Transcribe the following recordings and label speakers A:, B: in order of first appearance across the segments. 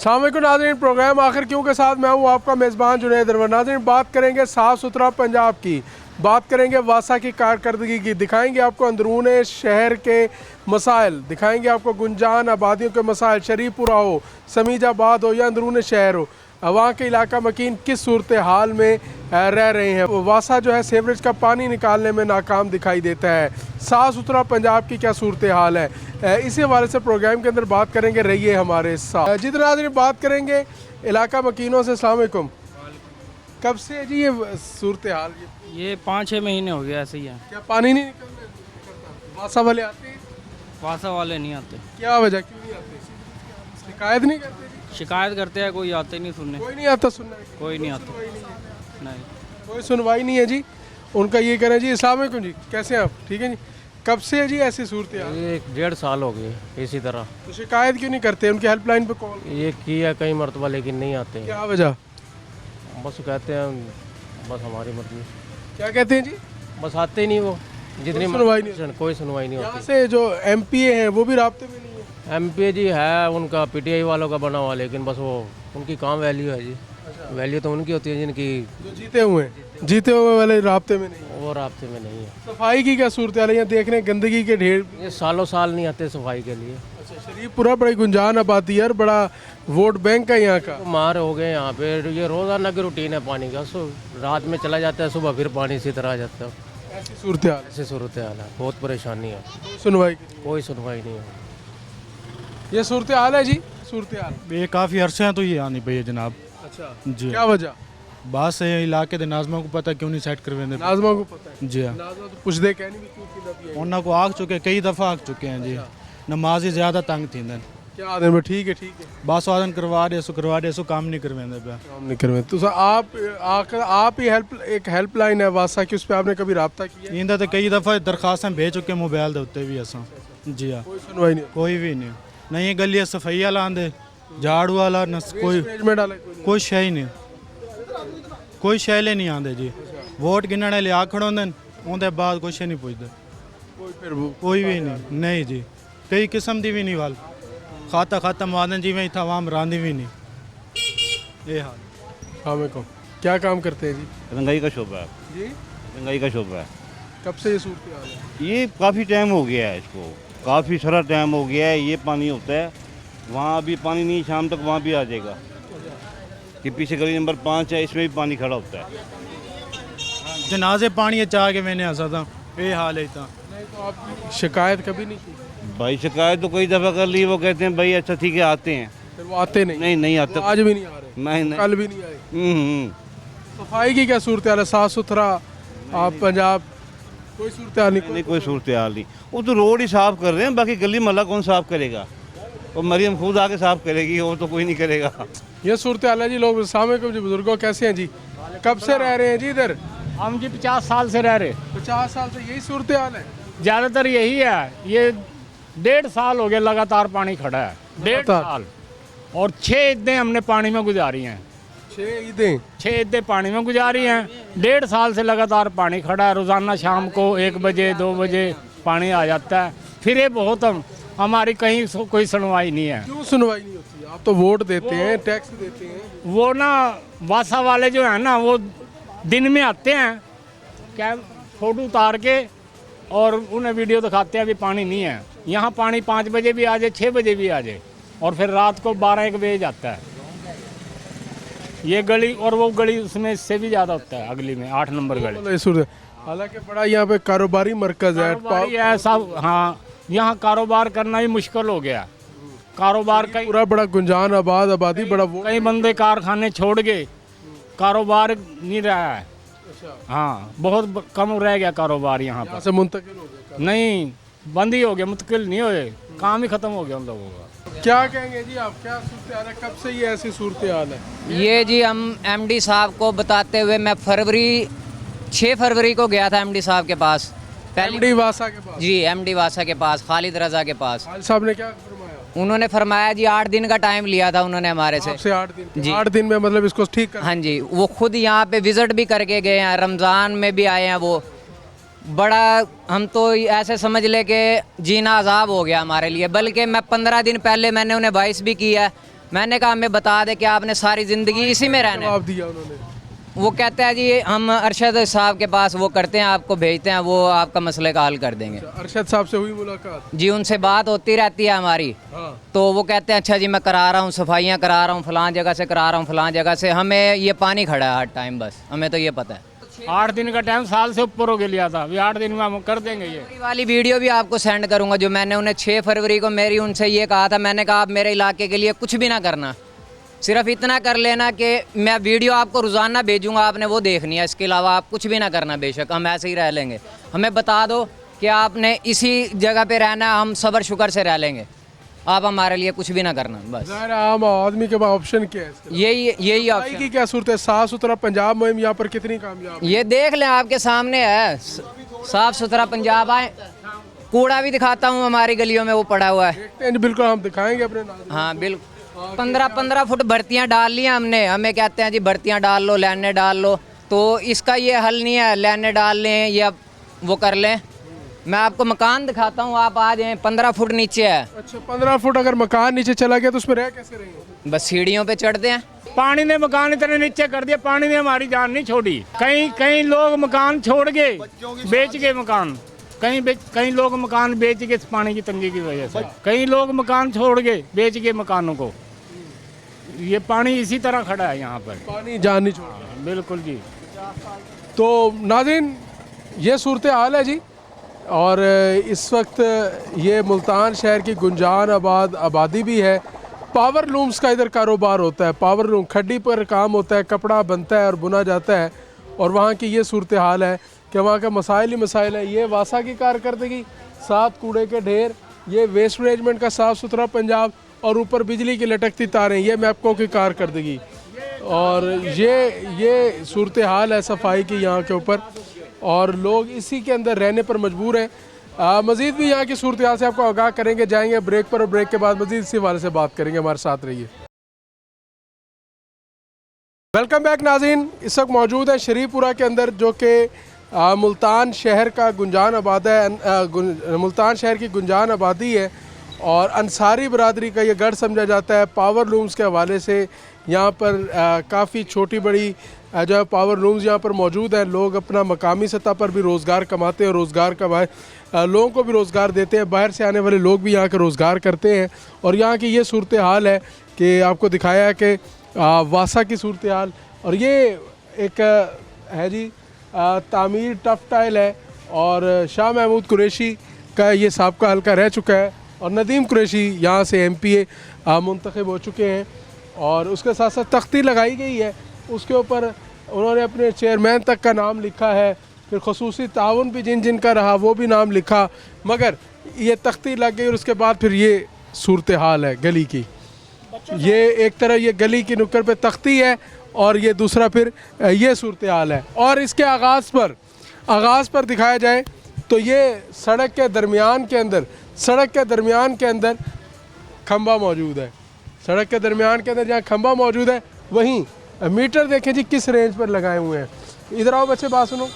A: अस्सलाम वालेकुम नाज़रीन, प्रोग्राम आखिर क्यों के साथ मैं हूँ आपका मेज़बान जुनैद अनवर। नाज़रीन, बात करेंगे साफ़ सुथरा पंजाब की, बात करेंगे वासा की कारकर्दगी की, दिखाएंगे आपको अंदरून शहर के मसाइल, दिखाएंगे आपको गुंजान आबादियों के मसाइल, शरीफपुरा हो, समीजाबाद हो या अंदरून शहर हो, वहाँ के इलाका मकीन किस सूरत हाल में रह रहे हैं। वासा जो है सीवरेज का पानी निकालने में नाकाम दिखाई देता है। साफ़ सुथरा पंजाब की क्या सूरत हाल है, इसी हवाले से प्रोग्राम के अंदर बात करेंगे, रहिए हमारे साथ। जितना आदमी बात करेंगे इलाका मकीनों से। अस्सलाम वालेकुम। कब से है जी ये सूरत हाल?
B: ये 5-6 महीने हो गया ऐसे ही है।
A: क्या पानी नहीं निकलता? वासा वाले आते हैं?
B: वासा वाले नहीं आते।
A: क्या वजह, क्यों नहीं आते? शिकायत नहीं करते?
B: शिकायत करते हैं, कोई आते नहीं सुनने।
A: कोई नहीं आता सुनने?
B: कोई नहीं आता, नहीं।
A: कोई सुनवाई नहीं है जी। उनका ये कहना है जी। अस्सलाम वालेकुम जी, कैसे हैं आप? ठीक है जी। कब से है जी ऐसी सूरत हाल?
C: ये 1.5 साल हो गए इसी तरह।
A: तो शिकायत क्यों नहीं करते? उनके हेल्पलाइन पे कॉल?
C: ये किया कई मरतबा लेकिन नहीं आते हैं।
A: क्या वजह?
C: बस कहते हैं बस हमारी मर्जी।
A: क्या कहते हैं जी?
C: बस आते ही नहीं वो, जितनी
A: सुनवाई नहीं
C: कोई सुनवाई नहीं
A: यहाँ
C: होती।
A: से जो एमपीए हैं वो भी राब्ते में नहीं है?
C: एमपी जी है उनका, पीटीआई वालों का बना हुआ, लेकिन बस वो उनकी काम वैल्यू है जी। वैल्यू तो उनकी होती है जिनकी
A: जो जीते हुए वाले राब्ते में नहीं है।
C: वो रास्ते में नहीं है।
A: सफाई की क्या सूरत हाल है? यहाँ देख रहे हैं गंदगी के ढेर।
C: ये सालों साल नहीं आते सफाई के लिए।
A: अच्छा, शरीफपुरा बड़ी गुंजान आबादी है और बड़ा वोट बैंक है यहाँ का।
C: तो मार हो गए यहाँ पे। ये रोज़ाना की रूटीन है पानी का। रात में चला जाता है, सुबह फिर पानी इसी तरह आ जाता है।
A: ऐसी सूरत हाल
C: ऐसी सूरत हाल है, बहुत परेशानी है।
A: है, सुनवाई की नहीं।
C: कोई सुनवाई नहीं है।
A: ये सूरत हाल है जी, सूरत हाल।
D: ये काफ़ी अरसे हैं तो ये आनी पई है जनाब
A: अच्छा
D: जी।
A: क्या वजह?
D: बस ये इलाके के नाजमा को पता क्यों नहीं सेट करवेंदे
A: नाजमा को पता है?
D: जी हाँ।
A: नाजमा तो पुछदे कहनी भी क्यों की दफी है?
D: उन्होंने को आग चुके, कई दफ़ा आग चुके हैं जी। नमाजी ज़्यादा तंग थी।
A: क्या आदमी? ठीक है ठीक है,
D: बस वादन करवा रहे सो काम नहीं करवेंदे पे।
A: काम नहीं करवे। तो सर आप ही एक हेल्पलाइन है वासा की, उस पर आपने कभी रब्ता किया?
D: इंदा तो कई दफ़ा दरखास्तें भेज चुके मोबाइल के उत्ते भी असा जी हाँ।
A: कोई सुनवाई नहीं?
D: कोई भी नहीं, ना ये गली सफाई वाला आंदे, झाड़ू वाला, न कोई
A: मैनेजमेंट वाला
D: कोई शह ही नहीं, कोई शैले नहीं आंदे जी। वोट गिनने ले आ खड़ो होंदे, उनके बाद कुछ नहीं पुछदे।
A: कोई फिर वो
D: कोई भी नहीं जी। कई किस्म दी भी नहीं वाल खाता खाता मादन जी में था वहाँ रांधी भी नहीं। ये हाल।
A: काम को क्या काम करते हैं जी?
E: रंगाई का शोबा है।
A: जी
E: रंगाई का शोबा है।
A: कब से ये सूरत हाल है?
E: ये काफ़ी टाइम हो गया है, इसको काफ़ी सारा टाइम हो गया है। ये पानी होता है वहाँ, अभी पानी नहीं, शाम तक वहाँ भी आ जाएगा। कि पीछे गली नंबर 5 है, इसमें भी पानी खड़ा होता है।
D: जनाजे पानी चाह के मैंने हंसा था। ये हाल है था।
A: नहीं तो आप शिकायत कभी नहीं की?
E: भाई शिकायत तो कई दफ़ा कर ली, वो कहते हैं भाई अच्छा ठीक है आते हैं।
A: फिर वो आते नहीं?
E: नहीं आते।
A: वो आज भी नहीं आ रहे?
E: नहीं
A: कल भी नहीं आए?
E: हम्म।
A: सफाई की क्या सूरत हाल है? साफ सुथरा आप पंजाब कोई सूरत हाल नहीं?
E: नहीं कोई सूरत हाल नहीं। वो तो रोड ही साफ़ कर रहे हैं, बाकी गली मोहल्ला कौन साफ़ करेगा? और मरियम खुद आके साफ़ करेगी, वो तो कोई नहीं करेगा।
A: ये सूरत हाल है जी। लोग सामने जी, बुजुर्गों कैसे हैं जी? कब से रह रहे हैं जी इधर?
F: हम जी 50 साल से रह रहे।
A: 50 साल से यही सूरत हाल है?
F: ज़्यादातर यही है। ये 1.5 साल हो गया लगातार पानी खड़ा है, 1.5 साल। और 6 ईदें हमने पानी में गुजारी हैं।
A: 6 ईदें?
F: 6 ईदें पानी में गुजारी हैं। 1.5 साल से लगातार पानी खड़ा है। रोज़ाना शाम को 1 बजे 2 बजे पानी आ जाता है। फिर ये बहुत हमारी कहीं कोई सुनवाई नहीं है।
A: क्यों सुनवाई नहीं होती? आप तो वोट देते हैं, टैक्स देते हैं।
F: वो ना वासा वाले जो है ना, वो दिन में आते हैं, क्या फोटो उतार के और उन्हें वीडियो दिखाते हैं अभी पानी नहीं है। यहाँ पानी 5 बजे भी आ जाए, 6 बजे भी आ जाए, और फिर रात को 12-1 बजे जाता है। ये गली और वो गली उसमें इससे भी ज़्यादा होता है, अगली में 8 नंबर गली।
A: हालांकि बड़ा यहाँ पे कारोबारी मरकज है।
F: कारोबारी है सब। हाँ, यहाँ कारोबार करना भी मुश्किल हो गया। कारोबार का
A: पूरा बड़ा गुंजान आबादी बड़ा वो।
F: कई बंदे कारखाने छोड़ गए, कारोबार नहीं रहा है। हाँ, बहुत कम रह गया कारोबार यहाँ पर।
A: से मुंतकिल हो गया?
F: नहीं, बंद ही हो गया, मुतकिल नहीं हुए, काम ही खत्म हो गया उन लोगों का।
A: क्या कहेंगे जी आप? क्या सूरत हाल है? कब से ये ऐसी सूरत हाल है?
G: ये जी हम एमडी साहब को बताते हुए, मैं 6 फरवरी को गया था एमडी साहब के पास।
A: एमडी वासा के पास?
G: जी, एमडी वासा के पास, खालिद रजा के पास।
A: खालिद साहब ने क्या फरमाया?
G: उन्होंने फरमाया जी 8 दिन का टाइम लिया था उन्होंने हमारे से।
A: आपसे 8 दिन?
G: जी।
A: 8 दिन में मतलब इसको ठीक कर?
G: हाँ जी, वो खुद यहाँ पे विजिट भी करके गए हैं, रमज़ान में भी आए हैं। वो बड़ा, हम तो ऐसे समझ ले कि जीना अजाब हो गया हमारे लिए। बल्कि मैं 15 दिन पहले मैंने उन्हें वाइस भी किया, मैंने कहा हमें बता दे कि आपने सारी ज़िंदगी इसी में रहना है।
A: जवाब दिया उन्होंने?
G: वो कहते हैं जी हम अरशद साहब के पास वो करते हैं, आपको भेजते हैं, वो आपका मसले का हल कर देंगे।
A: अरशद साहब से हुई मुलाकात?
G: जी उनसे बात होती रहती है हमारी।
A: हाँ।
G: तो वो कहते हैं अच्छा जी मैं करा रहा हूँ, सफाइयाँ करा रहा हूँ, फलां जगह से करा रहा हूँ, फलां जगह से। हमें ये पानी खड़ा है हर टाइम, बस हमें तो ये पता है।
F: 8 दिन का टाइम साल से ऊपर हो के लिया था, अभी 8 दिन में हम कर देंगे ये।
G: फरवरी वाली वीडियो भी आपको सेंड करूंगा जो मैंने उन्हें 6 फरवरी को मेरी उनसे ये कहा था। मैंने कहा आप मेरे इलाके के लिए कुछ भी ना करना, सिर्फ इतना कर लेना कि मैं वीडियो आपको रोज़ाना भेजूंगा, आपने वो देखनी है, इसके अलावा आप कुछ भी ना करना। बेशक हम ऐसे ही रह लेंगे, हमें बता दो कि आपने इसी जगह पे रहना है, हम सब्र शुक्र से रह लेंगे, आप हमारे लिए कुछ भी ना करना बस।
A: ज़ाहिर है आम आदमी के पास ऑप्शन क्या है इसके?
G: यही
A: सफाई
G: ऑप्शन।
A: की क्या सूरत है? साफ सुथरा पंजाब मुहिम यहाँ पर कितनी कामयाब है?
G: ये देख लें, आपके सामने है, साफ सुथरा पंजाब आए। कूड़ा भी दिखाता हूँ, हमारी गलियों में वो पड़ा हुआ है।
A: देखते हैं जी, बिल्कुल हम दिखाएंगे अपने नाज़रीन।
G: हाँ बिल्कुल, 15-15 फुट भर्तियाँ डाल ली हैं हमने। हमें कहते हैं जी भर्तियाँ डाल लो, लाइनें डाल लो, तो इसका ये हल नहीं है लाइनें डाल लें या वो कर लें। मैं आपको मकान दिखाता हूँ, आप आ जाएं, 15 फुट नीचे है।
A: अच्छा 15 फुट अगर मकान नीचे चला गया तो उसमें रह कैसे रहेंगे?
G: बस सीढ़ियों पे चढ़ते हैं।
F: पानी ने मकान इतने नीचे कर दिया, पानी ने हमारी जान नहीं छोड़ी। कई लोग मकान छोड़ के बेच गए मकान, कई लोग मकान बेच के पानी की तंगी की वजह से, कई लोग मकान छोड़ के बेच के मकानों को। ये पानी इसी तरह खड़ा है यहाँ पर,
A: पानी जान नहीं छोड़।
F: बिल्कुल जी।
A: तो नाज़रीन ये सूरत हाल है जी। और इस वक्त ये मुल्तान शहर की गुंजान आबादी भी है। पावर लूम्स का इधर कारोबार होता है, पावर लूम खड्डी पर काम होता है, कपड़ा बनता है और बुना जाता है। और वहाँ की ये सूरत हाल है कि वहाँ का मसाइल ही मसाइल है। ये वासा की कारकर्दगी, 7 कूड़े के ढेर, ये वेस्ट मैनेजमेंट का साफ़ सुथरा पंजाब और ऊपर बिजली की लटकती तारें, ये मैपको की कारकर्दगी। और ये सूरत हाल है सफाई की यहाँ के ऊपर, और लोग इसी के अंदर रहने पर मजबूर हैं। मज़ीद भी यहाँ की सूरत हाल से आपको आगाह करेंगे। जाएंगे ब्रेक पर और ब्रेक के बाद मज़ीद इसी हवाले से बात करेंगे। हमारे साथ रहिए। वेलकम बैक नाज़रीन। इस वक्त मौजूद है शरीफपुरा के अंदर, जो कि मुल्तान शहर का गुंजान आबाद है, मुल्तान शहर की गुंजान आबादी है और अंसारी बरादरी का ये गढ़ समझा जाता है। पावर लूम्स के हवाले से यहाँ पर काफ़ी छोटी बड़ी जो है पावर लूम्स यहाँ पर मौजूद है। लोग अपना मकामी सतह पर भी रोज़गार कमाते हैं और रोज़गार का लोगों को भी रोज़गार देते हैं। बाहर से आने वाले लोग भी यहाँ का रोज़गार करते हैं। और यहाँ की ये सूरत हाल है कि आपको दिखाया है कि वासा की सूरत हाल। और ये एक है जी तामीर टफ टाइल है और शाह महमूद कुरैशी का ये साबका हल्का रह चुका है और नदीम कुरैशी यहाँ से MPA मुंतखब हो चुके हैं। और उसके साथ साथ तख्ती लगाई गई है, उसके ऊपर उन्होंने अपने चेयरमैन तक का नाम लिखा है, फिर खसूसी ताउन भी जिन का रहा वो भी नाम लिखा, मगर ये तख्ती लग गई और उसके बाद फिर ये सूरत हाल है गली की। ये एक तरह ये गली की नुक्कड़ पे तख्ती है और ये दूसरा फिर ये सूरत हाल है। और इसके आगाज़ पर दिखाया जाए तो ये सड़क के दरमियान के अंदर खंबा मौजूद है। सड़क के दरमियान के अंदर जहाँ खंबा मौजूद है वहीं मीटर देखें जी किस रेंज पर लगाए हुए हैं। इधर आओ बच्चे, बात सुनो।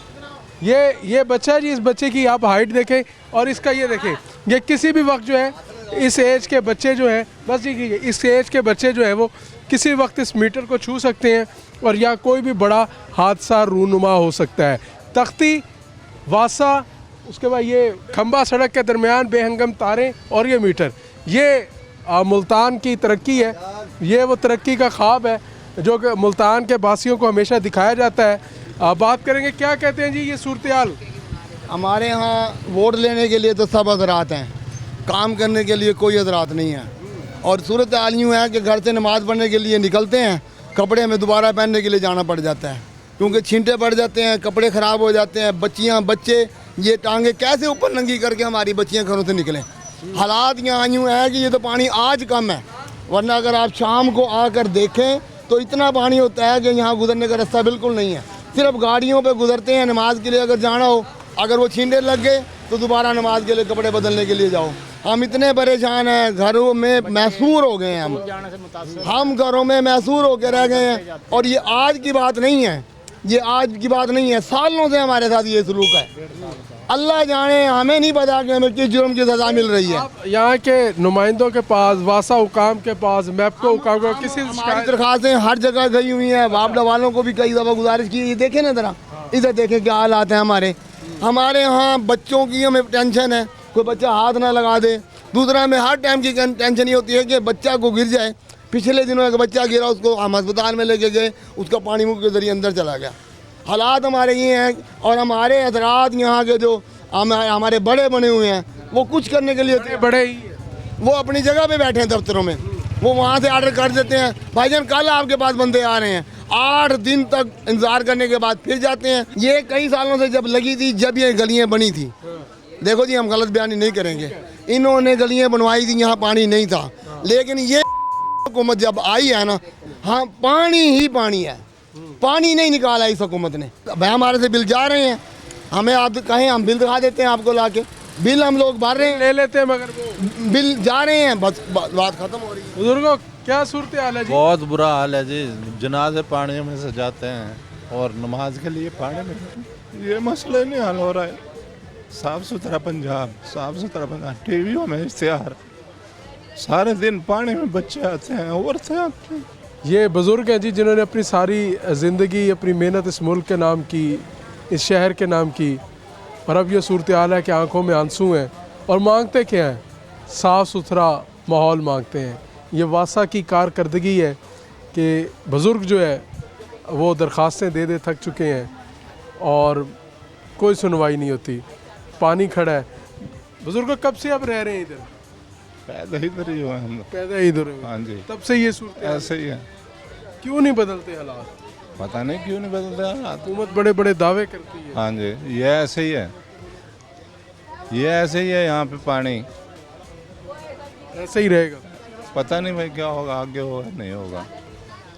A: ये बच्चा है जी, इस बच्चे की आप हाइट देखें और इसका ये देखें, ये किसी भी वक्त जो है इस एज के बच्चे जो हैं, बस जी इस एज के बच्चे जो है वो किसी वक्त इस मीटर को छू सकते हैं और या कोई भी बड़ा हादसा रूनुमा हो सकता है। तख्ती, वासा, उसके बाद ये खंबा, सड़क के दरमियान बेहंगम तारें और ये मीटर, ये मुल्तान की तरक्की है। ये वो तरक्की का ख्वाब है जो कि मुल्तान के बासियों को हमेशा दिखाया जाता है। बात करेंगे क्या कहते हैं जी ये सूरत हाल।
H: हमारे यहाँ वोट लेने के लिए तो सब हजरात हैं, काम करने के लिए कोई हजरात नहीं है। और सूरत हाल यूँ है कि घर से नमाज़ पढ़ने के लिए निकलते हैं, कपड़े हमें दोबारा पहनने के लिए जाना पड़ जाता है क्योंकि छींटे पड़ जाते हैं, कपड़े ख़राब हो जाते हैं। बच्चे ये टांगे कैसे ऊपर नंगी करके हमारी बच्चियाँ घरों से निकलें। हालात यहाँ यूँ है कि ये तो पानी आज कम है, वरना अगर आप शाम को आकर देखें तो इतना पानी होता है कि यहाँ गुजरने का रास्ता बिल्कुल नहीं है। सिर्फ गाड़ियों पे गुजरते हैं। नमाज के लिए अगर जाना हो, अगर वो छींटे लग गए तो दोबारा नमाज के लिए कपड़े बदलने के लिए जाओ। हम इतने परेशान हैं, घरों में महसूर हो गए हैं। हम घरों में महसूर होकर रह गए हैं। और ये आज की बात नहीं है, ये आज की बात नहीं है, सालों से हमारे साथ ये सलूक है। अल्लाह जाने, हमें नहीं पता कि हमें किस जुर्म की सज़ा मिल रही है।
A: आप यहाँ के नुमाइंदों के पास, वासा हुकाम के पास, मैप्को हुकाम के पास किसी से
H: हमारी
A: शिकायत?
H: दरखास्तें हर जगह गई हुई हैं, वापडा वालों को भी कई दफ़ा गुजारिश की। ये देखें ना ज़रा, इधर देखें क्या हालात हैं हमारे यहाँ बच्चों की हमें टेंशन है, कोई बच्चा हाथ ना लगा दे। दूसरा हमें हर टाइम की टेंशन ये होती है कि बच्चा को गिर जाए। पिछले दिनों एक बच्चा गिरा, उसको हम अस्पताल में लेके गए, उसका पानी मुंह के ज़रिए अंदर चला गया। हालात हमारे ये हैं, और हमारे हजरात यहाँ के जो हमारे बड़े बने हुए हैं, वो कुछ करने के लिए
A: बड़े ही
H: वो अपनी जगह पे बैठे हैं दफ्तरों में, वो वहाँ से ऑर्डर कर देते हैं, भाईजान कल आपके पास बंदे आ रहे हैं, 8 दिन तक इंतजार करने के बाद फिर जाते हैं। ये कई सालों से जब लगी थी, जब ये गलियाँ बनी थी, देखो जी हम गलत बयानी नहीं करेंगे, इन्होंने गलियाँ बनवाई थी, यहाँ पानी नहीं था। लेकिन ये हुकूमत जब आई है ना, हाँ पानी ही पानी है, पानी नहीं निकाला इस हुकूमत ने। भाई हमारे से बिल जा रहे हैं, हमें आप कहें हम बिल दिखा देते हैं आपको लाके, बिल हम लोग भर रहे हैं,
A: ले लेते हैं, मगर वो
H: बिल जा रहे हैं, बस बात खत्म हो रही है।
A: बुजुर्गों क्या सूरत हाल है जी?
I: बहुत बुरा हाल है जी। जनाजे पानी में से जाते हैं और नमाज के लिए पानी में, ये मसला नहीं हल हो रहा है। साफ़ सुथरा पंजाब, साफ़ सुथरा पंजाब, टीवियों में इश्तिहार, सारे दिन पानी में बच्चे आते हैं, औरतें आती हैं।
A: ये बुज़ुर्ग हैं जी, जिन्होंने अपनी सारी ज़िंदगी, अपनी मेहनत इस मुल्क के नाम की, इस शहर के नाम की, और अब ये सूरत हाल है कि आंखों में आंसू हैं। और मांगते क्या हैं? साफ़ सुथरा माहौल मांगते हैं। ये वासा की कारकर्दगी है कि बुज़ुर्ग जो है वो दरख्वास्तें दे दे थक चुके हैं और कोई सुनवाई नहीं होती। पानी खड़ा है। बुज़ुर्ग कब से आप रह रहे हैं इधर?
I: पैदा इधर ही हुआ है हम लोग।
A: पैदा इधर हुए?
I: हाँ जी,
A: तब से ये सूरत
I: ऐसे ही है।
A: क्यों नहीं बदलते हालात?
I: पता नहीं क्यों नहीं बदलते हालात।
A: हुकूमत बड़े बड़े दावे करती है।
I: हाँ जी, ये ऐसे ही है, ये ऐसे ही है। यहाँ पे पानी
A: ऐसे ही रहेगा।
I: पता नहीं भाई क्या होगा, आगे होगा नहीं होगा,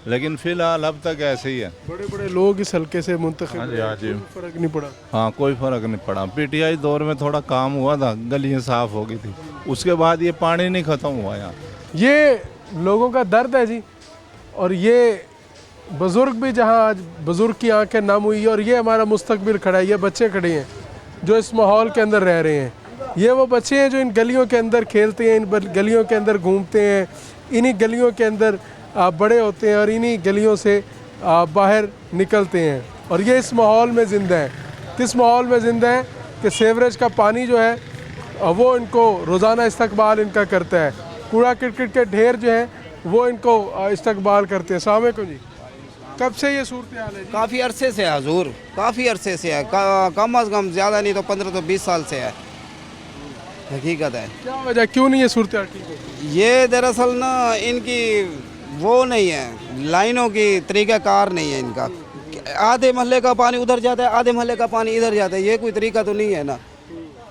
I: लेकिन फिलहाल अब तक ऐसे ही है।
A: बड़े बड़े लोग इस हल्के से मुंतखब,
I: हाँ जी, हाँ जी।
A: फर्क नहीं पड़ा।
I: हाँ, कोई फ़र्क नहीं पड़ा। पीटीआई दौर में थोड़ा काम हुआ था, गलियाँ साफ़ हो गई थी, उसके बाद ये पानी नहीं ख़त्म हुआ यहाँ।
A: ये लोगों का दर्द है जी। और ये बुज़ुर्ग भी, जहाँ आज बुज़ुर्ग की आंखें नम हुई, और ये हमारा मुस्तकबिल खड़ा है, ये बच्चे खड़े हैं जो इस माहौल के अंदर रह रहे हैं। ये वो बच्चे हैं जो इन गलियों के अंदर खेलते हैं, इन गलियों के अंदर घूमते हैं, इन्हीं गलियों के अंदर बड़े होते हैं और इन्हीं गलियों से बाहर निकलते हैं, और ये इस माहौल में ज़िंदा है। किस माहौल में ज़िंदा है कि सीवरेज का पानी जो है वो इनको रोज़ाना इस्तकबाल इनका करता है। कूड़ा किटकिट के ढेर जो है वो इनको इस्तकबाल करते हैं। अस्सलाम वालेकुम जी, कब से ये सूरत हाल है जी?
J: काफ़ी अरसे से है हजूर, काफ़ी अरसे से है, कम अज़ कम ज़्यादा नहीं तो 15 तो 20 साल से है, हकीकत है।
A: क्या वजह, क्यों नहीं ये सूरत हाल ठीक होती?
J: ये दरअसल ना इनकी वो नहीं है, लाइनों की तरीक़ाकार नहीं है इनका। आधे महल्ले का पानी उधर जाता है, आधे महल्ले का पानी इधर जाता है, ये कोई तरीका तो नहीं है ना।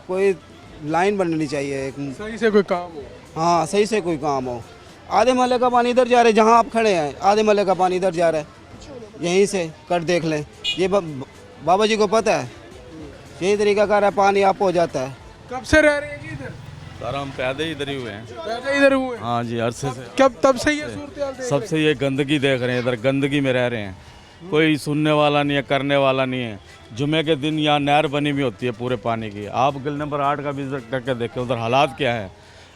J: कोई लाइन बननी चाहिए एक,
A: सही से कोई काम हो।
J: हाँ सही से कोई काम हो। आधे महल्ले का पानी इधर जा रहा है, जहाँ आप खड़े हैं आधे महल्ले का पानी इधर जा रहा है, यहीं से कर देख लें। ये बाबा जी को पता है, यही तरीका कार है, पानी आप हो जाता है।
A: कब से रह रहे हैं जी इधर?
K: सर हम पैदे इधर ही हुए हैं।
A: पैदा इधर हुए हैं?
K: हाँ जी, अरसे से।
A: कब, तब से ये सूरत हाल देख
K: सबसे ये गंदगी देख रहे हैं, इधर गंदगी में रह रहे हैं, कोई सुनने वाला नहीं है, करने वाला नहीं है। जुमे के दिन यहाँ नहर बनी हुई होती है पूरे पानी की। आप गली नंबर 8 का विजिट करके देखें, उधर हालात क्या है।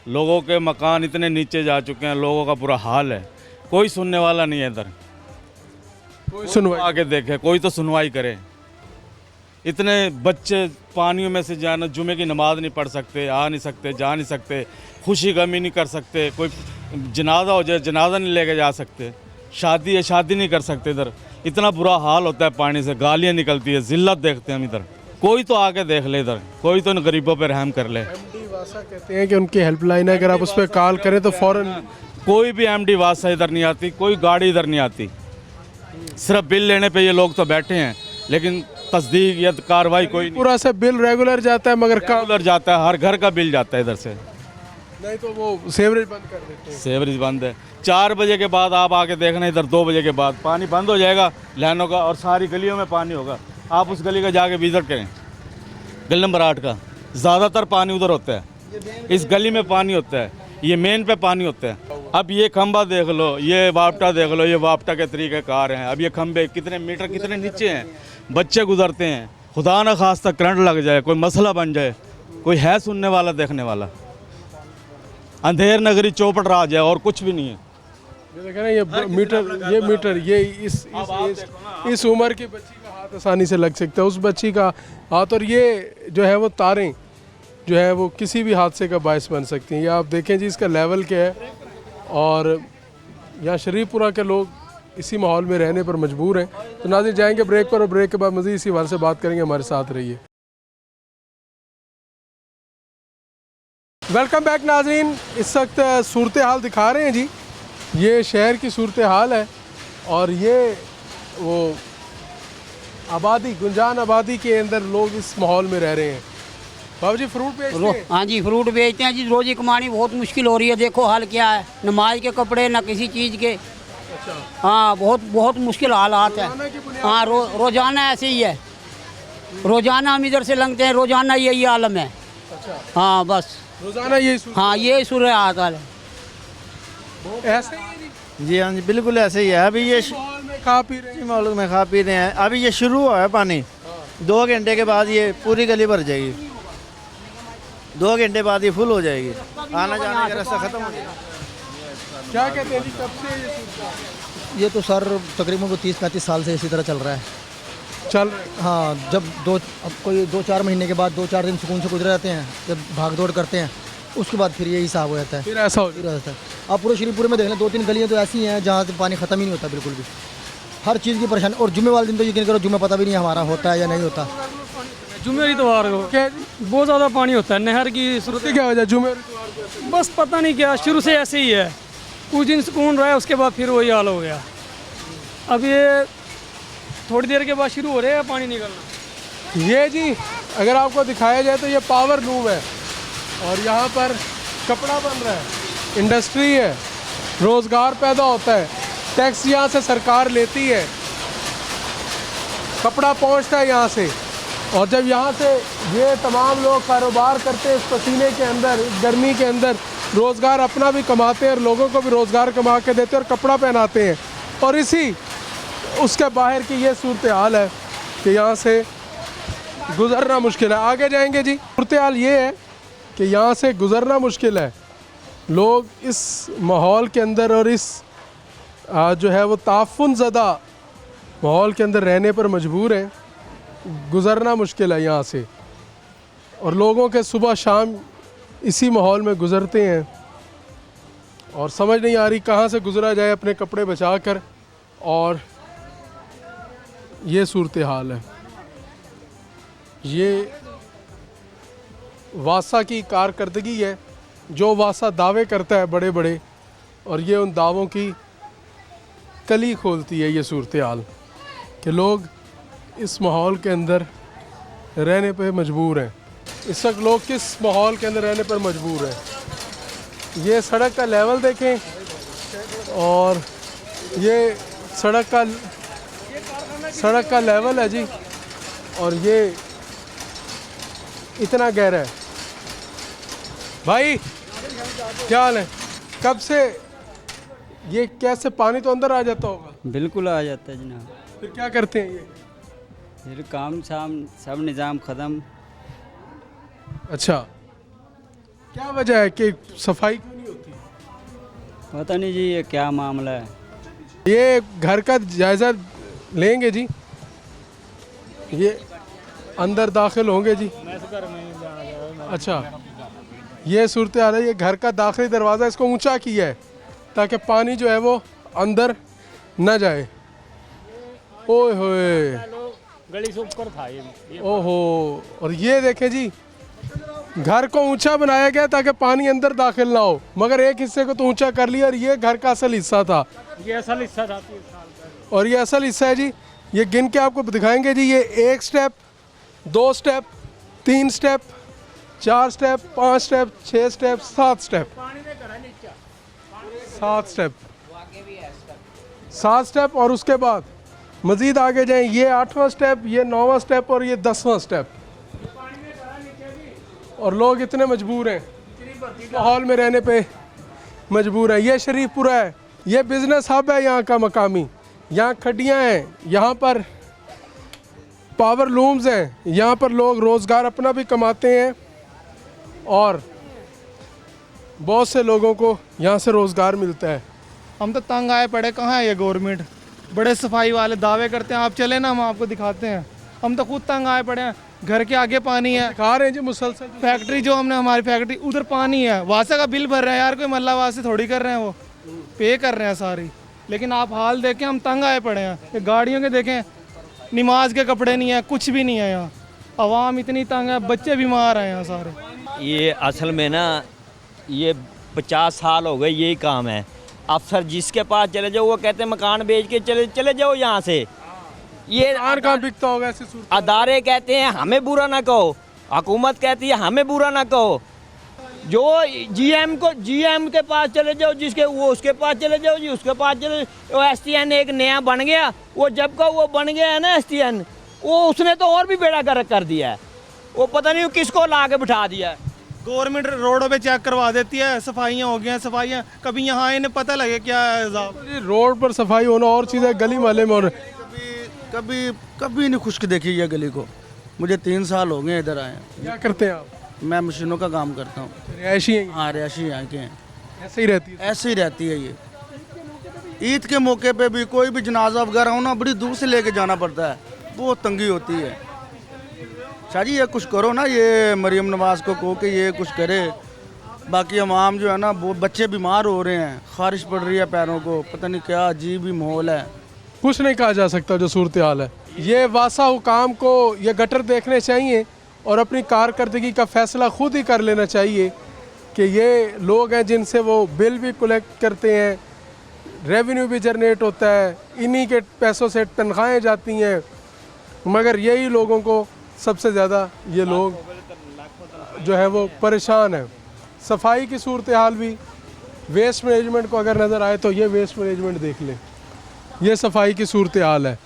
K: लोगों के मकान इतने नीचे जा चुके हैं, लोगों का बुरा हाल है, कोई सुनने वाला नहीं है इधर।
A: कोई सुनवाई
K: आके देखे, कोई तो सुनवाई करे। इतने बच्चे पानियों में से जाना, जुमे की नमाज नहीं पढ़ सकते, आ नहीं सकते, जा नहीं सकते, खुशी गमी नहीं कर सकते, कोई जनाजा हो जाए जनाजा नहीं लेके जा सकते, शादी है शादी नहीं कर सकते। इधर इतना बुरा हाल होता है, पानी से गालियाँ निकलती है, जिल्लत देखते हैं हम इधर। कोई तो आके देख ले इधर, कोई तो इन गरीबों पर रहम कर ले।
A: एमडी वासा कहते हैं कि उनकी हेल्पलाइन है, अगर आप उस पर कॉल करें तो फ़ौरन।
K: कोई भी एमडी वासा इधर नहीं आती, कोई गाड़ी इधर नहीं आती, सिर्फ बिल लेने पे ये लोग तो बैठे हैं, लेकिन तस्दीक या कार्रवाई कोई नहीं।
A: पूरा से बिल रेगुलर जाता है, मगर काम
K: उधर जाता है, हर घर का बिल जाता है इधर से।
A: नहीं तो वो सेवरेज बंद कर देते हैं।
K: सेवरेज बंद है। 4 बजे के बाद आप आके देखना, इधर 2 बजे के बाद पानी बंद हो जाएगा लाइनों का, और सारी गलियों में पानी होगा। आप उस गली का जाके विजिट करें, गली नंबर 8 का, ज़्यादातर पानी उधर होता है, इस गली में पानी होता है। ये मेन पे पानी होते हैं। अब ये खंबा देख लो, ये वापटा देख लो, ये वापटा के तरीक़ेकार हैं। अब ये खंबे कितने मीटर कितने नीचे हैं, बच्चे गुजरते हैं, खुदा न खास्ता करंट लग जाए, कोई मसला बन जाए, कोई है सुनने वाला देखने वाला? अंधेर नगरी चौपट राज है और कुछ भी नहीं है।
A: ये देखें ना, ये मीटर ये इस उम्र की बच्ची का हाथ आसानी से लग सकता है, उस बच्ची का हाथ, और ये जो है वो तारें जो है वो किसी भी हादसे का बायस बन सकती हैं। ये आप देखें जी इसका लेवल क्या है। और यहाँ शरीफपुरा के लोग इसी माहौल में रहने पर मजबूर हैं। तो नाज़रीन जाएंगे ब्रेक पर, और ब्रेक के बाद मज़ीद इसी हवाले से बात करेंगे। हमारे साथ रहिए। वेलकम बैक नाज़रीन। इस वक्त सूरत हाल दिखा रहे हैं जी, ये शहर की सूरत हाल है। और ये वो आबादी, गुंजान आबादी के अंदर लोग इस माहौल में रह रहे हैं। बाबू जी फ्रूट बेचते हैं?
L: हाँ जी, फ्रूट बेचते हैं जी। रोज़ी कमानी बहुत मुश्किल हो रही है। देखो हाल क्या है, नमाज के कपड़े ना किसी चीज़ के।
A: अच्छा।
L: हाँ, बहुत मुश्किल हालात है। हाँ, रोज़ाना ऐसे ही है। रोज़ाना हम इधर से लंघते हैं, रोज़ाना यही आलम है।
A: अच्छा।
L: हाँ बस
A: रोज़ाना यही?
L: हाँ, यही सूरत हाल है।
A: ऐसे ही है जी?
M: जी हाँ जी, बिल्कुल ऐसे ही है। अभी ये
A: माहौल में खा पी रहे हैं?
M: माहौल में खा पी रहे हैं। अभी ये शुरू हुआ है पानी, 2 घंटे के बाद ये पूरी गली भर जाएगी। 2 घंटे बाद ये फुल हो जाएगी, आना जाने का रास्ता खत्म हो जाएगा।
A: क्या कहते हैं जी, कब से ये सूरत?
N: ये तो सर तकरीबन 30-35 साल से इसी तरह चल रहा है।
A: चल रहे?
N: हाँ, जब अब कोई 2-4 महीने के बाद 2-4 दिन सुकून से गुजर जाते हैं, जब भाग दौड़ करते हैं, उसके बाद फिर यही हिसाब हो जाता है।
A: फिर ऐसा हो
N: जाता है। आप पूरे शरीफपुर में देख लें, 2-3 गलियाँ तो ऐसी हैं जहाँ से पानी ख़त्म ही नहीं होता बिल्कुल भी। हर चीज़ की परेशानी। और जुम्मे वाले दिन तो यकीन करो, जुम्मे पता भी नहीं हमारा होता है या नहीं होता।
B: जुम्मे इतवार को बहुत ज़्यादा पानी होता है। नहर की सूरत
A: क्या वजह जुम्मे?
B: बस पता नहीं क्या, शुरू से ऐसे ही है। कुछ दिन सुकून रहा है, उसके बाद फिर वही हाल हो गया। अब ये थोड़ी देर के बाद शुरू हो रहे हैं पानी निकलना।
A: ये जी अगर आपको दिखाया जाए तो ये पावर लूम है, और यहाँ पर कपड़ा बन रहा है, इंडस्ट्री है, रोज़गार पैदा होता है, टैक्स यहाँ से सरकार लेती है, कपड़ा पहुँचता है यहाँ से। और जब यहाँ से ये तमाम लोग कारोबार करते हैं इस पसीने के अंदर, इस गर्मी के अंदर, रोज़गार अपना भी कमाते हैं और लोगों को भी रोज़गार कमा के देते हैं और कपड़ा पहनाते हैं। और इसी उसके बाहर की ये सूरत हाल है कि यहाँ से गुज़रना मुश्किल है। आगे जाएंगे जी। सूरत हाल ये है कि यहाँ से गुज़रना मुश्किल है। लोग इस माहौल के अंदर और इस जो है वो ताफ़ुन ज़दा माहौल के अंदर रहने पर मजबूर हैं। गुज़रना मुश्किल है यहाँ से, और लोगों के सुबह शाम इसी माहौल में गुज़रते हैं और समझ नहीं आ रही कहाँ से गुज़रा जाए अपने कपड़े बचा कर। और ये सूरत हाल है। ये वासा की कारकर्दगी है, जो वासा दावे करता है बड़े बड़े, और ये उन दावों की कली खोलती है ये सूरत हाल कि लोग इस माहौल के अंदर रहने पर मजबूर हैं। इस वक्त लोग किस माहौल के अंदर रहने पर मजबूर हैं। ये सड़क का लेवल देखें, और ये सड़क का लेवल है जी, और ये इतना गहरा है। भाई क्या हाल है? कब से ये कैसे पानी तो अंदर आ जाता होगा?
B: बिल्कुल आ जाता है जनाब।
A: फिर क्या करते हैं ये?
B: फिर काम शाम सब निज़ाम ख़त्म।
A: अच्छा, क्या वजह है कि सफाई क्यों नहीं होती?
B: पता नहीं जी, ये क्या मामला है।
A: ये घर का जायज़ा लेंगे जी, ये अंदर दाखिल होंगे जी। अच्छा, ये सूरत हाल है। ये घर का दाखिली दरवाज़ा, इसको ऊंचा किया है ताकि पानी जो है वो अंदर न जाए। ओए होए,
F: गली से ऊपर था ये।
A: ओहो। और ये देखें जी, घर को ऊंचा बनाया गया ताकि पानी अंदर दाखिल ना हो, मगर एक हिस्से को तो ऊंचा कर लिया, और ये घर का असल हिस्सा था।
F: ये असल हिस्सा था।
A: और ये असल हिस्सा है जी। ये गिन के आपको दिखाएंगे जी। ये 1 step, 2 step, 3 step, 4 step, 5 step, 6 step, 7 step, 7 step, 7 step. और उसके बाद मज़ीद आगे जाएं, ये 8वां स्टेप, ये 9वां स्टेप, और ये 10वां स्टेप। और लोग इतने मजबूर हैं माहौल में रहने पे मजबूर हैं। ये शरीफपुरा है, ये बिज़नेस हब है यहाँ का मकामी। यहाँ खड्डियाँ हैं, यहाँ पर पावर लूम्स हैं, यहाँ पर लोग रोज़गार अपना भी कमाते हैं और बहुत से लोगों को यहाँ से रोज़गार मिलता है।
D: हम तो तंग आए पड़े, कहाँ है ये गवर्नमेंट? बड़े सफाई वाले दावे करते हैं, आप चले ना हम आपको दिखाते हैं। हम तो खुद तंग आए पड़े हैं, घर के आगे पानी है,
A: खा रहे हैं जी मुसलसल।
D: फैक्ट्री जो हमने हमारी फैक्ट्री उधर पानी है, वासा का बिल भर रहे हैं यार, कोई मल्ला वासे थोड़ी कर रहे हैं, वो पे कर रहे हैं सारी। लेकिन आप हाल देखें, हम तंग आए पड़े हैं। ये गाड़ियों के देखें, नमाज के कपड़े नहीं है, कुछ भी नहीं है यहाँ। आवाम इतनी तंग है, बच्चे बीमार हैं यहाँ सारे।
O: ये असल में ना ये 50 साल हो गए यही काम है। अफसर जिसके पास चले जाओ वो कहते हैं मकान बेच के चले जाओ यहाँ से। ये
A: कहाँ बिकता होगा ऐसी सूरत?
O: अदारे कहते हैं हमें बुरा ना कहो, हुकूमत कहती है हमें बुरा ना कहो। जो जीएम के पास चले जाओ, जिसके वो उसके पास चले जाओ जी, उसके पास चले। वो एसटीएन एक नया बन गया, वो जब का वो बन गया है ना एसटीएन, वो उसने तो और भी बेड़ा गर्क कर दिया है। वो पता नहीं किसको ला के बिठा दिया है।
D: गवर्नमेंट रोडों पे चेक करवा देती है, सफाइयाँ हो गई हैं, सफाइयाँ कभी यहाँ इन्हें पता लगे क्या है साहब।
A: रोड पर सफाई होना और चीज़ है, गली मोहल्ले में। और
N: कभी कभी नहीं खुश्क देखी ये गली को। मुझे 3 साल हो गए इधर आए।
A: क्या करते हैं आप?
N: मैं मशीनों का काम करता हूँ।
A: रिहायशी हैं?
N: हाँ रिहायशी यहाँ के हैं।
A: ऐसे ही रहती है?
N: ऐसे ही रहती है ये। ईद के मौके पे भी कोई भी जनाजा वगैरह हो ना, बड़ी दूर से लेके जाना पड़ता है, बहुत तंगी होती है। शाह जी ये कुछ करो ना, ये मरियम नवाज को कहो कि ये कुछ करे। बाकी अवाम जो है ना, वो बच्चे बीमार हो रहे हैं, खारिश पड़ रही है पैरों को, पता नहीं क्या अजीब ही माहौल है।
A: कुछ नहीं कहा जा सकता जो सूरत हाल है। ये वासा हुकाम को ये गटर देखने चाहिए और अपनी कारकर्दगी का फ़ैसला खुद ही कर लेना चाहिए कि ये लोग हैं जिनसे वो बिल भी कलेक्ट करते हैं, रेवेन्यू भी जनरेट होता है, इन्हीं के पैसों से तनख्वाहें जाती हैं, मगर यही लोगों को सबसे ज़्यादा ये लोग जो है वो परेशान है। सफाई की सूरत हाल भी, वेस्ट मैनेजमेंट को अगर नज़र आए तो ये वेस्ट मैनेजमेंट देख लें, ये सफाई की सूरत हाल है।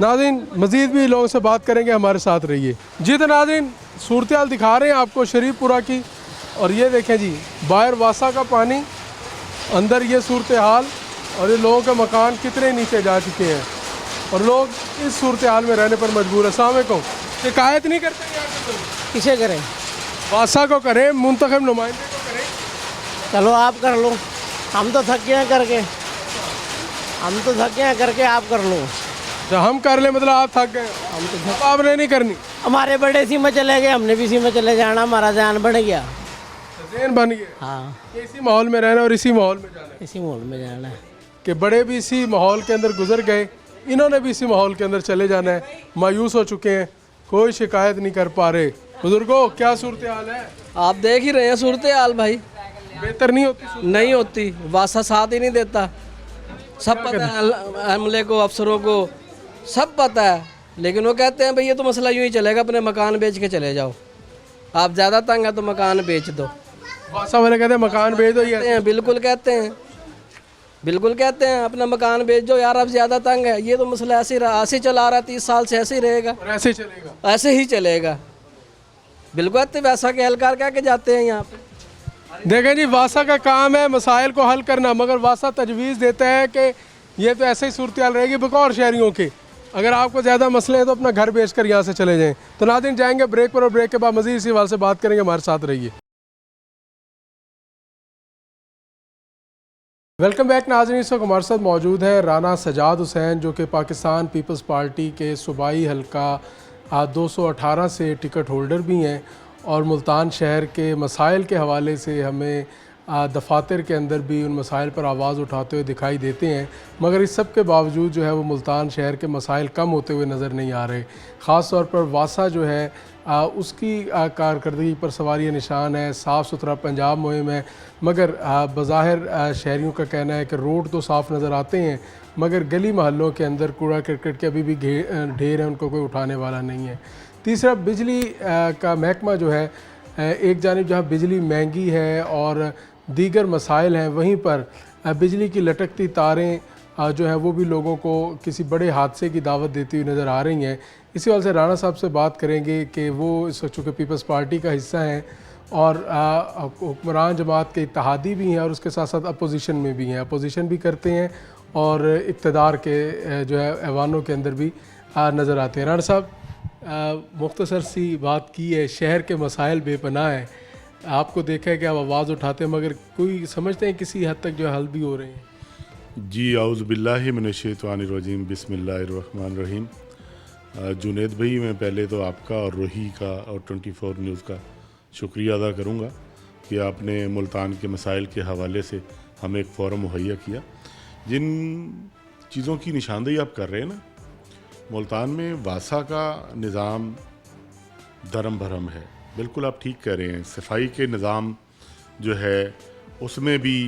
A: नाज़रीन मज़ीद भी लोगों से बात करेंगे, हमारे साथ रहिए। जी तो नाज़रीन सूरत हाल दिखा रहे हैं आपको शरीफपुरा की, और ये देखें जी बाहर वासा का पानी, अंदर ये सूरत हाल, और ये लोगों के मकान कितने नीचे जा चुके हैं और लोग इस सूरत हाल में रहने पर मजबूर है। अस्सलाम वालेकुम। शिकायत नहीं करते यार?
L: किसे करें?
A: वासा को करें, मुंतखब नुमाइंदे को करें?
L: चलो आप कर लो, हम तो थके हैं करके, आप कर लो।
A: जब हम कर ले मतलब आप थक गए?
L: हम तो
A: आपने नहीं करनी?
L: हमारे बड़े इसी में चले गए, हमने भी इसी में चले जाना, हमारा ध्यान बन गया।
A: ज़हन बन गया।
L: हाँ,
A: इसी माहौल में रहना और इसी माहौल में जाना है।
L: इसी माहौल में जाना है
A: कि बड़े भी इसी माहौल के अंदर गुजर गए, इन्होंने भी इसी माहौल के अंदर चले जाना है, मायूस हो चुके हैं, कोई शिकायत नहीं कर पा रहे। बुजुर्गों क्या सूरत हाल है?
B: आप देख ही रहे हैं सूरत हाल भाई,
A: बेहतर नहीं होती?
B: नहीं होती, वासा साथ ही नहीं देता। सब पता है अमले को, अफसरों को सब पता है, लेकिन वो कहते हैं भाई ये तो मसला यूँ ही चलेगा, अपने मकान बेच के चले जाओ। आप ज़्यादा तंग है तो मकान बेच दो।
A: वासा वाले कहते हैं मकान बेच दो, ये
B: बिल्कुल कहते हैं, बिल्कुल कहते हैं अपना मकान बेच दो यार, अब ज़्यादा तंग है। ये तो मसला ऐसे चला रहा है, 30 साल से ऐसे ही रहेगा,
A: और ऐसे ही चलेगा,
B: ऐसे ही चलेगा। बिल्कुल वैसा के एहलकार कह के जाते हैं यहाँ पे।
A: देखें जी वासा का काम है मसाइल को हल करना, मगर वासा तजवीज़ देता है कि ये तो ऐसे ही सूरत हाल रहेगी बकौर शहरियों के, अगर आपको ज़्यादा मसले हैं तो अपना घर बेच कर यहाँ से चले जाएँ। तो नाज़रीन जाएंगे ब्रेक पर, और ब्रेक के बाद मज़ीद इसी सवाल से बात करेंगे, हमारे साथ रहिए। वेलकम बैक नाज़रीन। इस वक्त हमारे साथ मौजूद है राना सजाद हुसैन, जो कि पाकिस्तान पीपल्स पार्टी के सूबाई हल्का 218 से टिकट होल्डर भी हैं, और मुल्तान शहर के मसाइल के हवाले से हमें दफातर के अंदर भी उन मसाइल पर आवाज़ उठाते हुए दिखाई देते हैं, मगर इस सब के बावजूद जो है वो मुल्तान शहर के मसाइल कम होते हुए नज़र नहीं आ रहे। ख़ास तौर पर वासा जो है उसकी कारकर्दगी पर सवारी निशान है। साफ़ सुथरा पंजाब मुहिम है, मगर बज़ाहिर शहरियों का कहना है कि रोड तो साफ़ नज़र आते हैं, मगर गली महल्लों के अंदर कूड़ा करकट के अभी भी ढेर है, उनको कोई उठाने वाला नहीं है। तीसरा बिजली का महकमा जो है, एक जानिब जहाँ बिजली महंगी है और दीगर मसाइल हैं, वहीं पर बिजली की लटकती तारें जो है वो भी लोगों को किसी बड़े हादसे की दावत देती हुई नज़र आ रही हैं। इसी वजह से राना साहब से बात करेंगे कि वो इस वक्त चूँकि पीपल्स पार्टी का हिस्सा हैं, और हुक्मरान जमात के इत्तेहादी भी हैं और उसके साथ साथ अपोजिशन में भी हैं, अपोजिशन भी करते हैं और इक़्तिदार के जो है ऐवानों के अंदर भी नज़र आते हैं। राणा साहब, मुख्तसर सी बात की है, शहर के मसाइल बेपनाह हैं, आपको देखा है कि आप आवाज़ उठाते हैं मगर कोई समझते हैं किसी हद तक जो हल भी हो रहे हैं?
P: जी, औज़ु बिल्लाहि मिनश्शैतानिर्रजीम, बिस्मिल्लाहिर्रहमानिर्रहीम। जुनैद भाई, मैं पहले तो आपका और रोही का और 24 न्यूज़ का शुक्रिया अदा करूँगा कि आपने मुल्तान के मसाइल के हवाले से हमें एक फ़ोरम मुहैया किया। जिन चीज़ों की निशानदेही आप कर रहे हैं ना, मुल्तान में वासा का निज़ाम धर्म भरम है, बिल्कुल आप ठीक कह रहे हैं। सफाई के निज़ाम जो है उसमें भी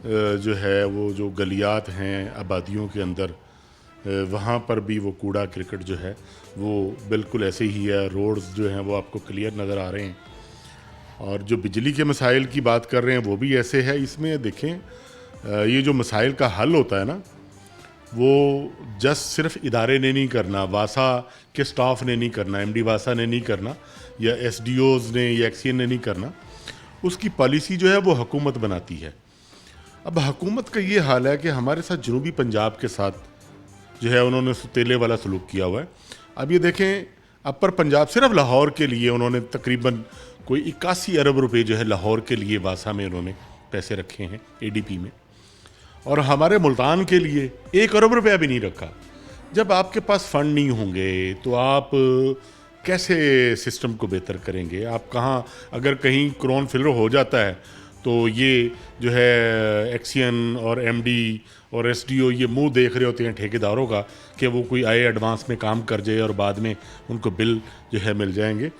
P: जो है वो जो गलियात हैं आबादियों के अंदर, वहाँ पर भी वो कूड़ा क्रिकेट जो है वो बिल्कुल ऐसे ही है। रोड्स जो हैं वो आपको क्लियर नज़र आ रहे हैं और जो बिजली के मसाइल की बात कर रहे हैं वो भी ऐसे है। इसमें देखें, ये जो मसाइल का हल होता है ना, वो जस्ट सिर्फ इदारे ने नहीं करना, वासा के स्टाफ ने नहीं करना, एमडी वासा ने नहीं करना या एसडीओज़ ने या एक्सीएन ने नहीं करना, उसकी पॉलिसी जो है वो हुकूमत बनाती है। अब हुकूमत का ये हाल है कि हमारे साथ जनूबी पंजाब के साथ जो है उन्होंने सुतेले वाला सलूक किया हुआ है। अब ये देखें, अपर पंजाब सिर्फ लाहौर के लिए उन्होंने तकरीबन कोई 81 अरब रुपए जो है लाहौर के लिए वासा में उन्होंने पैसे रखे हैं एडीपी में, और हमारे मुल्तान के लिए 1 अरब रुपया भी नहीं रखा। जब आपके पास फ़ंड नहीं होंगे तो आप कैसे सिस्टम को बेहतर करेंगे? आप कहाँ, अगर कहीं क्रोन फिलर हो जाता है तो ये जो है एक्सीएन और एमडी और एसडीओ ये मुंह देख रहे होते हैं ठेकेदारों का कि वो कोई आए एडवांस में काम कर जाए और बाद में उनको बिल जो है मिल जाएंगे।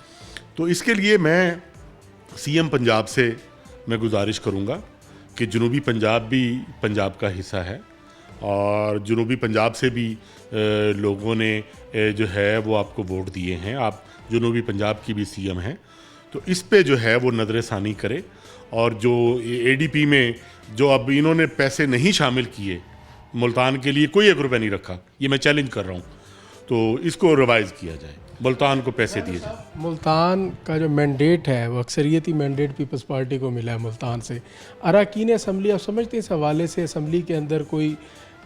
P: तो इसके लिए मैं सीएम पंजाब से मैं गुजारिश करूँगा कि जनूबी पंजाब भी पंजाब का हिस्सा है और जनूबी पंजाब से भी लोगों ने जो है वो आपको वोट दिए हैं, आप जनूबी पंजाब की भी सीएम हैं, तो इस पे जो है वो नज़रसानी करे। और जो एडीपी में जो अब इन्होंने पैसे नहीं शामिल किए, मुल्तान के लिए कोई 1 रुपया नहीं रखा, ये मैं चैलेंज कर रहा हूँ, तो इसको रिवाइज़ किया जाए, मुल्तान को पैसे दिए जाए।
A: मुल्तान का जो मैंडेट है वो अक्सरियती मैंडेट पीपल्स पार्टी को मिला है मुल्तान से। अरकान असम्बली, आप समझते हैं इस हवाले से असम्बली के अंदर कोई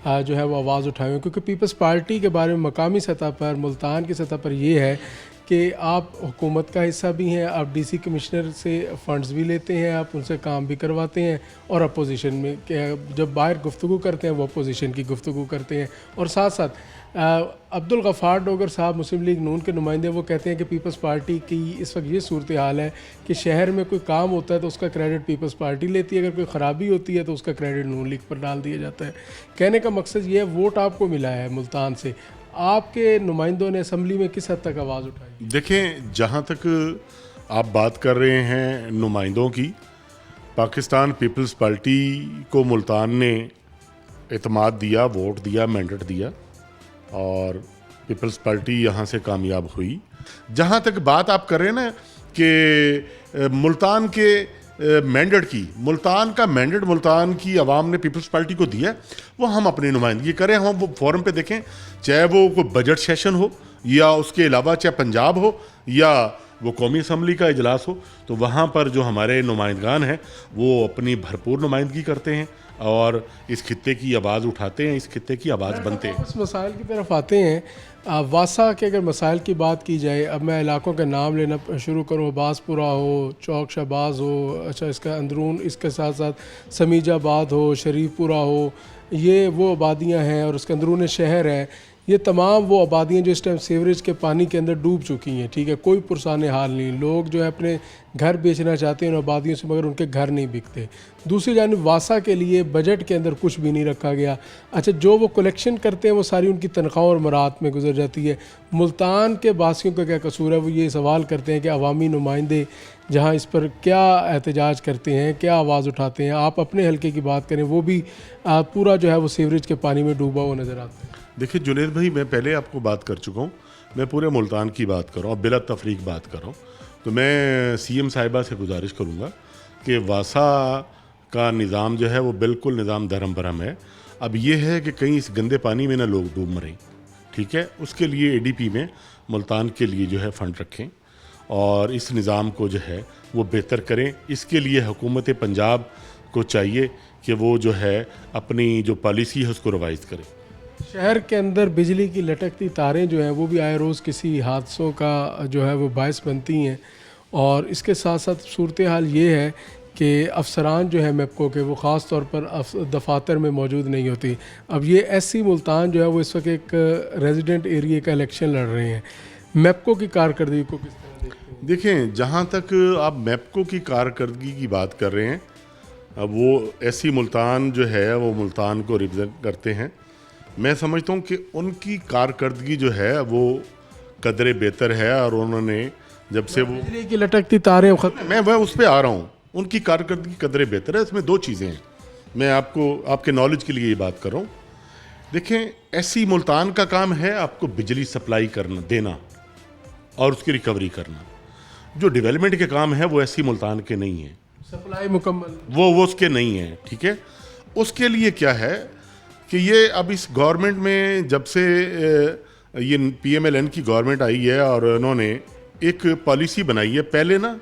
A: जो है वो आवाज़ उठाए हुए? क्योंकि पीपल्स पार्टी के बारे में मकामी सतह पर, मुल्तान की सतह पर ये है कि आप हुकूमत का हिस्सा भी हैं, आप डीसी कमिश्नर से फ़ंड्स भी लेते हैं, आप उनसे काम भी करवाते हैं और अपोजिशन में जब बाहर गुफ्तगू करते हैं वो अपोजिशन की गुफ्तगू करते हैं। और साथ साथ अब्दुल गफ़ार डोगर साहब मुस्लिम लीग नून के नुमाइंदे, वो कहते हैं कि पीपल्स पार्टी की इस वक्त ये सूरत हाल है कि शहर में कोई काम होता है तो उसका क्रेडिट पीपल्स पार्टी लेती है, अगर कोई ख़राबी होती है तो उसका क्रेडिट नून लीग पर डाल दिया जाता है। कहने का मकसद ये है, वोट आपको मिला है मुल्तान से, आपके नुमाइंदों ने असम्बली में किस हद तक आवाज़ उठाई?
P: देखें, जहाँ तक आप बात कर रहे हैं नुमाइंदों की, पाकिस्तान पीपल्स पार्टी को मुल्तान ने एतमाद दिया, वोट दिया, मैंडेट दिया और पीपल्स पार्टी यहाँ से कामयाब हुई। जहाँ तक बात आप कर रहे हैं ना कि मुल्तान के मैंडेट की, मुल्तान का मैंडेट मुल्तान की आवाम ने पीपल्स पार्टी को दिया, वो हम अपनी नुमाइंदगी करें। हम वो फोरम पे देखें, चाहे वो कोई बजट सेशन हो या उसके अलावा चाहे पंजाब हो या वो कौमी असम्बली का इजलास हो, तो वहाँ पर जो हमारे नुमाइंदगान हैं वो अपनी भरपूर नुमाइंदगी करते हैं और इस खित्ते की आवाज़ उठाते हैं, इस खित्ते की आवाज़ बनते हैं।
A: इस मसाइल की तरफ आते हैं। वासा के अगर मसाइल की बात की जाए, अब मैं इलाकों के नाम लेना शुरू करूँ, बासपुरा हो, चौक शहबाज हो, अच्छा इसका अंदरून, इसके साथ साथ समीजाबाद हो, शरीफपुरा हो, ये वो आबादियाँ हैं और उसके अंदरून शहर है। ये तमाम वो आबादियाँ जो इस टाइम सीवरेज के पानी के अंदर डूब चुकी हैं, ठीक है, कोई पुरसान हाल नहीं। लोग जो है अपने घर बेचना चाहते हैं उन आबादियों से, मगर उनके घर नहीं बिकते। दूसरी जानिब वासा के लिए बजट के अंदर कुछ भी नहीं रखा गया। अच्छा, जो वो कलेक्शन करते हैं वो सारी उनकी तनख्वाह और मराहत में गुजर जाती है। मुल्तान के बासियों का क्या कसूर है? वो ये सवाल करते हैं कि अवामी नुमाइंदे जहाँ इस पर क्या एहतजाज करते हैं, क्या आवाज़ उठाते हैं। आप अपने हल्के की बात करें, वो भी पूरा जो है वो सीवरेज के पानी में डूबा हुआ नज़र आता है।
P: देखिए जुनैद भाई, मैं पहले आपको बात कर चुका हूँ, मैं पूरे मुल्तान की बात कर रहा हूँ, बिला तफरीक बात कर रहा हूँ। तो मैं सीएम साहिबा से गुजारिश करूँगा कि वासा का निज़ाम जो है वो बिल्कुल निज़ाम धर्म भरम है। अब ये है कि कहीं इस गंदे पानी में ना लोग डूब मरें, ठीक है, उसके लिए एडीपी में मुल्तान के लिए जो है फ़ंड रखें और इस निज़ाम को जो है वो बेहतर करें। इसके लिए हुकूमत पंजाब को चाहिए कि वो जो है अपनी जो पॉलिसी है उसको रिवाइज़ करे।
A: शहर के अंदर बिजली की लटकती तारें जो हैं वो भी आए रोज़ किसी हादसों का जो है वो बायस बनती हैं, और इसके साथ साथ सूरत हाल ये है कि अफसरान जो है मैपको के वो ख़ास तौर पर दफातर में मौजूद नहीं होती। अब ये SC मुल्तान जो है वो इस वक्त एक रेजिडेंट एरिया का इलेक्शन लड़ रहे हैं, मैपको की कारकर्दगी को किस तरह देखते हैं?
P: देखें, जहाँ तक आप मैपको की कारकर्दगी की बात कर रहे हैं, अब वो SC मुल्तान जो है वो मुल्तान को रिप्रेजेंट करते हैं। मैं समझता हूँ कि उनकी कारकर्दगी जो है वो कदरे बेहतर है, और उन्होंने जब से वो
A: बिजली की लटकती तारें
P: मैं उस पर आ रहा हूँ, उनकी कारकर्दगी कदरे बेहतर है। इसमें 2 चीज़ें हैं, मैं आपको आपके नॉलेज के लिए ये बात कर रहा हूँ। देखें, SC मुल्तान का काम है आपको बिजली सप्लाई करना, देना और उसकी रिकवरी करना। जो डेवलपमेंट के काम है वो SC मुल्तान के नहीं है,
A: सप्लाई मुकम्मल
P: वो उसके नहीं है, ठीक है। उसके लिए क्या है कि ये अब इस गवर्नमेंट में जब से ये PMLN की गवर्नमेंट आई है और उन्होंने एक पॉलिसी बनाई है। पहले ना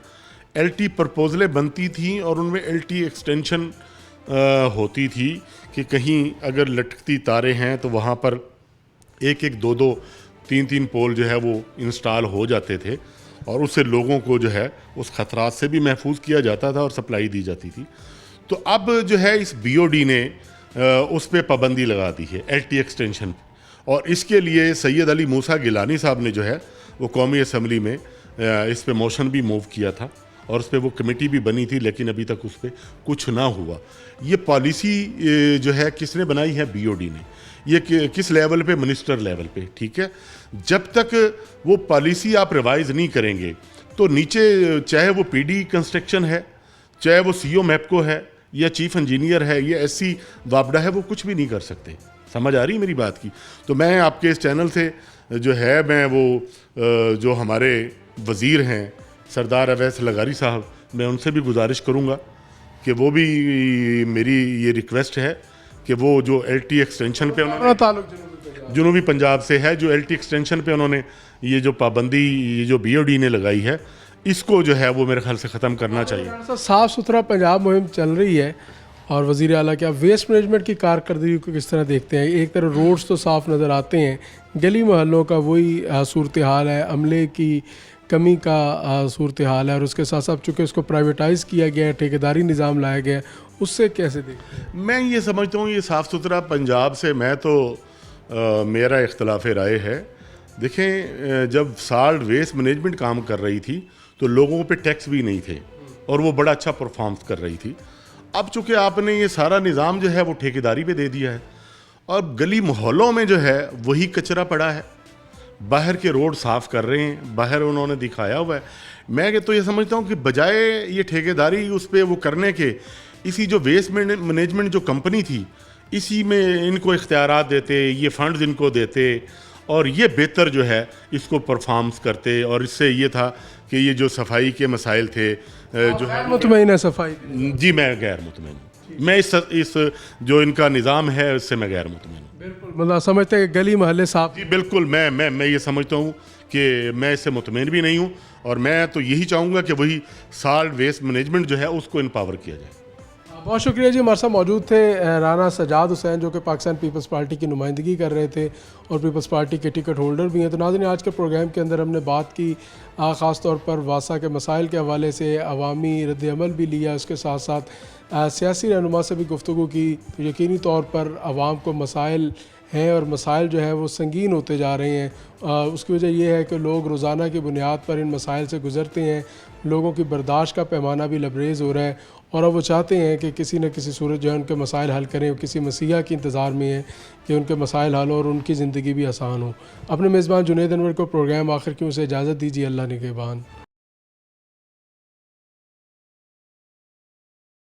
P: LT प्रपोजलें बनती थी और उनमें LT एक्सटेंशन होती थी कि कहीं अगर लटकती तारें हैं तो वहाँ पर 1-1, 2-2, 3-3 पोल जो है वो इंस्टॉल हो जाते थे, और उससे लोगों को जो है उस खतरात से भी महफूज किया जाता था और सप्लाई दी जाती थी। तो अब जो है इस BOD ने उस पर पाबंदी लगा दी है LT एक्सटेंशन, और इसके लिए सैयद अली मूसा गिलानी साहब ने जो है वो कौमी असम्बली में इस पे मोशन भी मूव किया था, और उस पर वो कमेटी भी बनी थी, लेकिन अभी तक उस पर कुछ ना हुआ। ये पॉलिसी जो है किसने बनाई है? BOD ने। ये किस लेवल पे? मिनिस्टर लेवल पे, ठीक है। जब तक वो पॉलिसी आप रिवाइज़ नहीं करेंगे तो नीचे चाहे वो PD कंस्ट्रक्शन है, चाहे वो CO मैपको है, या चीफ इंजीनियर है, या SC वापडा है, वो कुछ भी नहीं कर सकते। समझ आ रही मेरी बात की? तो मैं आपके इस चैनल से जो है मैं वो जो हमारे वज़ीर हैं सरदार अवैस लगारी साहब, मैं उनसे भी गुजारिश करूँगा कि वो भी, मेरी ये रिक्वेस्ट है कि वो जो LT एक्सटेंशन पे उन्होंने जुनूबी पंजाब से है, जो LT एक्सटेंशन पे उन्होंने ये जो पाबंदी ये जो BOD ने लगाई है, इसको जो है वो मेरे ख्याल से ख़त्म करना चाहिए।
A: साफ़ सुथरा पंजाब मुहिम चल रही है, और वज़ीर आला क्या वेस्ट मैनेजमेंट की कारकर्दगी को किस तरह देखते हैं? एक तरफ रोड्स तो साफ़ नज़र आते हैं, गली मोहल्लों का वही सूरत हाल है, अमले की कमी का सूरत हाल है, और उसके साथ साथ चूँकि उसको प्राइवेटाइज़ किया गया है, ठेकेदारी निज़ाम लाया गया है, उससे कैसे देखते हैं?
P: मैं ये समझता हूँ ये साफ़ सुथरा पंजाब से मैं तो मेरा इख्तलाफ राय है। देखें, जब साल्ट वेस्ट मैनेजमेंट काम कर रही थी तो लोगों पे टैक्स भी नहीं थे और वो बड़ा अच्छा परफॉर्म कर रही थी। अब चूँकि आपने ये सारा निज़ाम जो है वो ठेकेदारी पे दे दिया है, और गली मोहल्लों में जो है वही कचरा पड़ा है। बाहर के रोड साफ़ कर रहे हैं, बाहर उन्होंने दिखाया हुआ है। मैं तो ये समझता हूँ कि बजाय ये ठेकेदारी उस पर वो करने के, इसी जो वेस्ट मैनेजमेंट जो कंपनी थी, इसी में इनको इख्तियारात देते, ये फंड्स इनको देते, और ये बेहतर जो है इसको परफॉर्म्स करते। और इससे ये था कि ये जो सफाई के मसाइल थे जो है
A: मुतमईन है सफाई?
P: जी मैं गैर मुतमईन हूँ। मैं इस जो इनका निज़ाम है उससे मैं गैर मुतमईन हूँ।
A: बिल्कुल, मतलब समझते हैं गली मोहल्ले साफ?
P: जी बिल्कुल, मैं ये समझता हूँ कि मैं इससे मुतमईन भी नहीं हूँ, और मैं तो यही चाहूँगा कि वही साल्ट वेस्ट मैनेजमेंट जो है उसको एम्पावर किया जाए।
A: बहुत शुक्रिया जी। हमारे साथ मौजूद थे राना सजाद हुसैन, जो कि पाकिस्तान पीपल्स पार्टी की नुमाइंदगी कर रहे थे और पीपल्स पार्टी के टिकट होल्डर भी हैं। तो नाज़रीन, आज के प्रोग्राम के अंदर हमने बात की ख़ास तौर पर वासा के मसाइल के हवाले से, अवामी रद्द-ए-अमल भी लिया, उसके साथ साथ सियासी रहनुमा से भी गुफ्तगू की। तो यकीनी तौर पर आवाम को मसाइल हैं और मसाइल जो है वो संगीन होते जा रहे हैं। उसकी वजह यह है कि लोग रोज़ाना की बुनियाद पर इन मसाइल से गुज़रते हैं, लोगों की बर्दाश्त का पैमाना भी लबरेज़ हो रहा है, और अब वो चाहते हैं कि किसी न किसी सूरत जो है उनके मसाइल हल करें, वो किसी मसीहा के इंतज़ार में है कि उनके मसाइल हल हो और उनकी ज़िंदगी भी आसान हो। अपने मेज़बान जुनैद अनवर को प्रोग्राम आखिर क्यों से इजाज़त दीजिए। अल्लाह निगहबान।